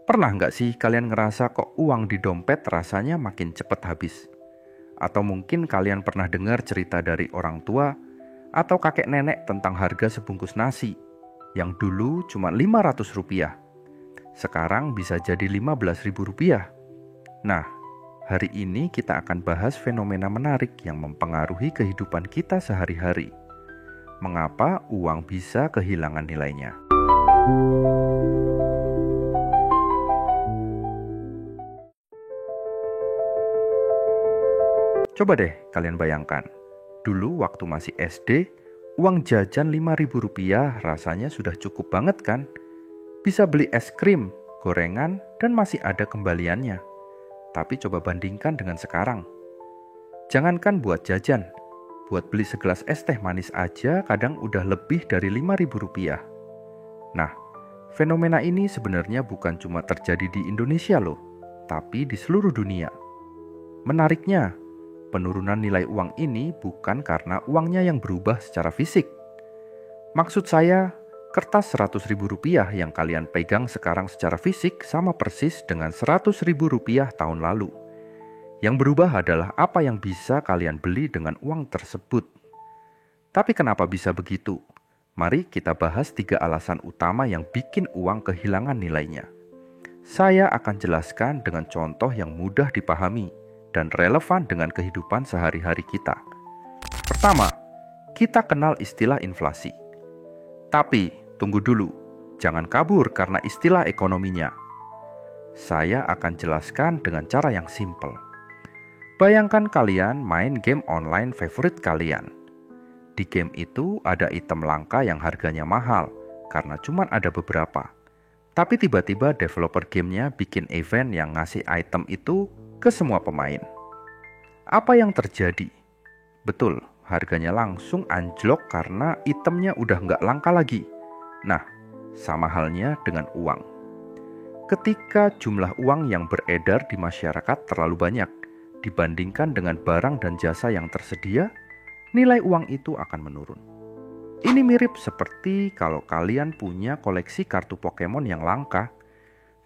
Pernah nggak sih kalian ngerasa kok uang di dompet rasanya makin cepat habis? Atau mungkin kalian pernah dengar cerita dari orang tua atau kakek nenek tentang harga sebungkus nasi yang dulu cuma Rp500, sekarang bisa jadi Rp15.000. Nah, hari ini kita akan bahas fenomena menarik yang mempengaruhi kehidupan kita sehari-hari. Mengapa uang bisa kehilangan nilainya? Coba deh kalian bayangkan, dulu waktu masih SD, uang jajan Rp5.000 rasanya sudah cukup banget kan? Bisa beli es krim, gorengan, dan masih ada kembaliannya. Tapi coba bandingkan dengan sekarang. Jangankan buat jajan, buat beli segelas es teh manis aja kadang udah lebih dari Rp5.000. Nah, fenomena ini sebenarnya bukan cuma terjadi di Indonesia loh, tapi di seluruh dunia. Menariknya, penurunan nilai uang ini bukan karena uangnya yang berubah secara fisik. Maksud saya, kertas Rp100.000 yang kalian pegang sekarang secara fisik sama persis dengan Rp100.000 tahun lalu. Yang berubah adalah apa yang bisa kalian beli dengan uang tersebut. Tapi kenapa bisa begitu? Mari kita bahas 3 alasan utama yang bikin uang kehilangan nilainya. Saya akan jelaskan dengan contoh yang mudah dipahami dan relevan dengan kehidupan sehari-hari kita. Pertama, kita kenal istilah inflasi. Tapi, tunggu dulu, jangan kabur karena istilah ekonominya. Saya akan jelaskan dengan cara yang simpel. Bayangkan kalian main game online favorit kalian. Di game itu ada item langka yang harganya mahal, karena cuma ada beberapa. Tapi tiba-tiba developer gamenya bikin event yang ngasih item itu ke semua pemain. Apa yang terjadi? Betul, harganya langsung anjlok karena itemnya udah nggak langka lagi. Nah, sama halnya dengan uang. Ketika jumlah uang yang beredar di masyarakat terlalu banyak dibandingkan dengan barang dan jasa yang tersedia, nilai uang itu akan menurun. Ini mirip seperti kalau kalian punya koleksi kartu Pokemon yang langka,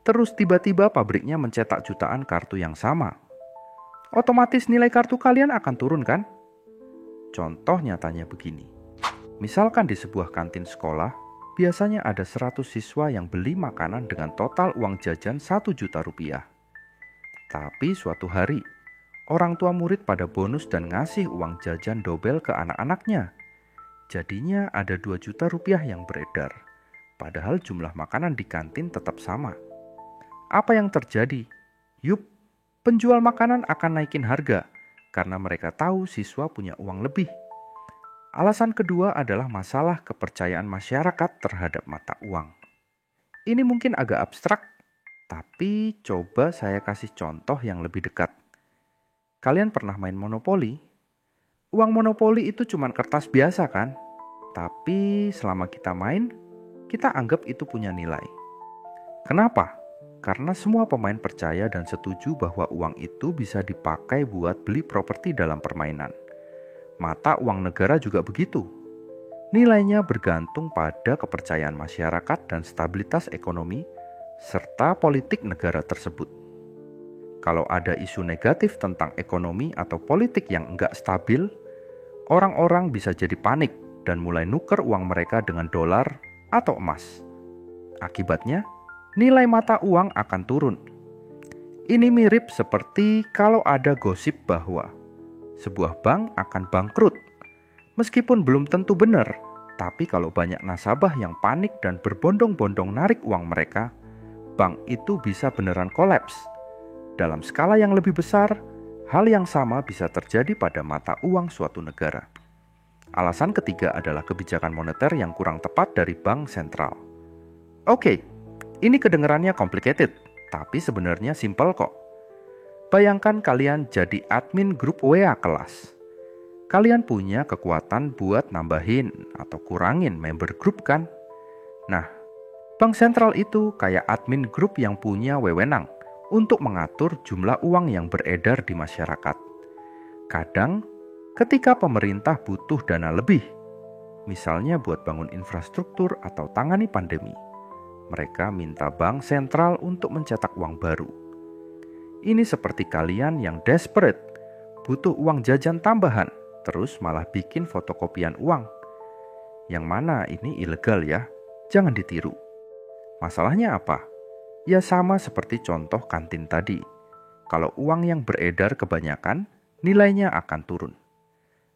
terus tiba-tiba pabriknya mencetak jutaan kartu yang sama. Otomatis nilai kartu kalian akan turun kan? Contoh nyatanya begini. Misalkan di sebuah kantin sekolah, biasanya ada 100 siswa yang beli makanan dengan total uang jajan Rp1.000.000. Tapi suatu hari, orang tua murid pada bonus dan ngasih uang jajan dobel ke anak-anaknya. Jadinya ada Rp2.000.000 yang beredar, padahal jumlah makanan di kantin tetap sama. Apa yang terjadi? Yup, penjual makanan akan naikin harga karena mereka tahu siswa punya uang lebih. Alasan kedua adalah masalah kepercayaan masyarakat terhadap mata uang. Ini mungkin agak abstrak, tapi coba saya kasih contoh yang lebih dekat. Kalian pernah main monopoli? Uang monopoli itu cuma kertas biasa kan? Tapi selama kita main, kita anggap itu punya nilai. Kenapa? Karena semua pemain percaya dan setuju bahwa uang itu bisa dipakai buat beli properti dalam permainan. Mata uang negara juga begitu. Nilainya bergantung pada kepercayaan masyarakat dan stabilitas ekonomi serta politik negara tersebut. Kalau ada isu negatif tentang ekonomi atau politik yang enggak stabil, orang-orang bisa jadi panik dan mulai nuker uang mereka dengan dolar atau emas. Akibatnya, nilai mata uang akan turun. Ini mirip seperti kalau ada gosip bahwa sebuah bank akan bangkrut. Meskipun belum tentu benar, tapi kalau banyak nasabah yang panik dan berbondong-bondong narik uang mereka, bank itu bisa beneran kolaps. Dalam skala yang lebih besar, hal yang sama bisa terjadi pada mata uang suatu negara. Alasan ketiga adalah kebijakan moneter yang kurang tepat dari bank sentral. Oke, ini kedengarannya complicated, tapi sebenarnya simple kok. Bayangkan kalian jadi admin grup WA kelas. Kalian punya kekuatan buat nambahin atau kurangin member grup kan? Nah, bank sentral itu kayak admin grup yang punya wewenang untuk mengatur jumlah uang yang beredar di masyarakat. Kadang, ketika pemerintah butuh dana lebih, misalnya buat bangun infrastruktur atau tangani pandemi, mereka minta bank sentral untuk mencetak uang baru. Ini seperti kalian yang desperate, butuh uang jajan tambahan, terus malah bikin fotokopian uang. Yang mana ini ilegal ya, jangan ditiru. Masalahnya apa? Ya sama seperti contoh kantin tadi. Kalau uang yang beredar kebanyakan, nilainya akan turun.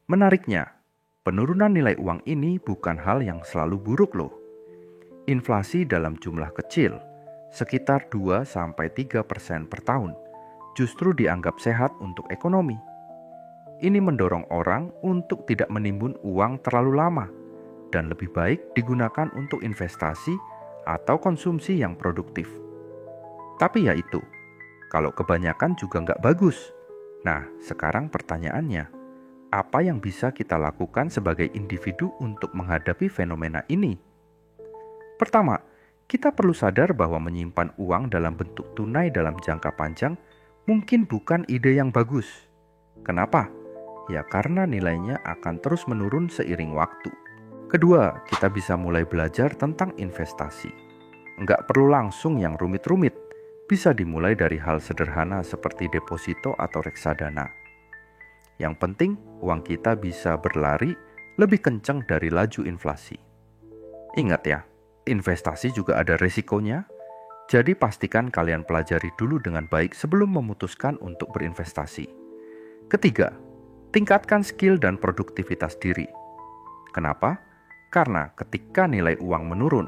Menariknya, penurunan nilai uang ini bukan hal yang selalu buruk loh. Inflasi dalam jumlah kecil, sekitar 2-3% per tahun, justru dianggap sehat untuk ekonomi. Ini mendorong orang untuk tidak menimbun uang terlalu lama dan lebih baik digunakan untuk investasi atau konsumsi yang produktif. Tapi ya itu, kalau kebanyakan juga nggak bagus. Nah, sekarang pertanyaannya, apa yang bisa kita lakukan sebagai individu untuk menghadapi fenomena ini? Pertama, kita perlu sadar bahwa menyimpan uang dalam bentuk tunai dalam jangka panjang mungkin bukan ide yang bagus. Kenapa? Ya karena nilainya akan terus menurun seiring waktu. Kedua, kita bisa mulai belajar tentang investasi. Nggak perlu langsung yang rumit-rumit, bisa dimulai dari hal sederhana seperti deposito atau reksadana. Yang penting, uang kita bisa berlari lebih kencang dari laju inflasi. Ingat ya, investasi juga ada resikonya, jadi pastikan kalian pelajari dulu dengan baik sebelum memutuskan untuk berinvestasi. Ketiga, tingkatkan skill dan produktivitas diri. Kenapa? Karena ketika nilai uang menurun,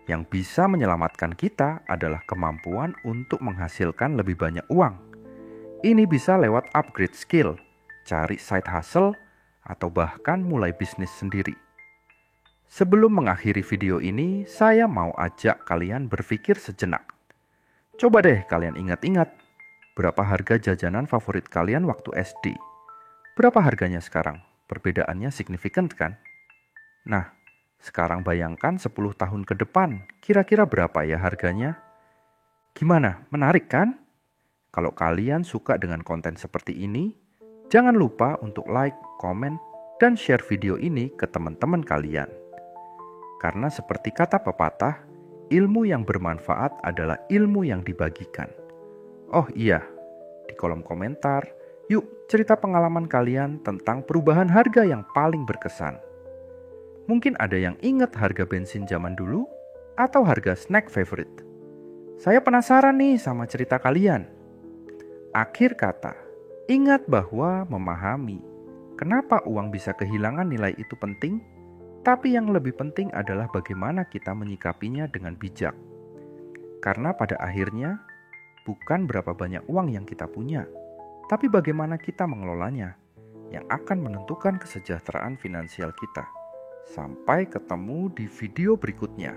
yang bisa menyelamatkan kita adalah kemampuan untuk menghasilkan lebih banyak uang. Ini bisa lewat upgrade skill, cari side hustle, atau bahkan mulai bisnis sendiri. Sebelum mengakhiri video ini, saya mau ajak kalian berpikir sejenak. Coba deh kalian ingat-ingat, berapa harga jajanan favorit kalian waktu SD? Berapa harganya sekarang? Perbedaannya signifikan kan? Nah, sekarang bayangkan 10 tahun ke depan, kira-kira berapa ya harganya? Gimana? Menarik kan? Kalau kalian suka dengan konten seperti ini, jangan lupa untuk like, komen, dan share video ini ke teman-teman kalian. Karena seperti kata pepatah, ilmu yang bermanfaat adalah ilmu yang dibagikan. Oh iya, di kolom komentar, yuk cerita pengalaman kalian tentang perubahan harga yang paling berkesan. Mungkin ada yang ingat harga bensin zaman dulu atau harga snack favorite. Saya penasaran nih sama cerita kalian. Akhir kata, ingat bahwa memahami kenapa uang bisa kehilangan nilai itu penting. Tapi yang lebih penting adalah bagaimana kita menyikapinya dengan bijak. Karena pada akhirnya, bukan berapa banyak uang yang kita punya, tapi bagaimana kita mengelolanya, yang akan menentukan kesejahteraan finansial kita. Sampai ketemu di video berikutnya.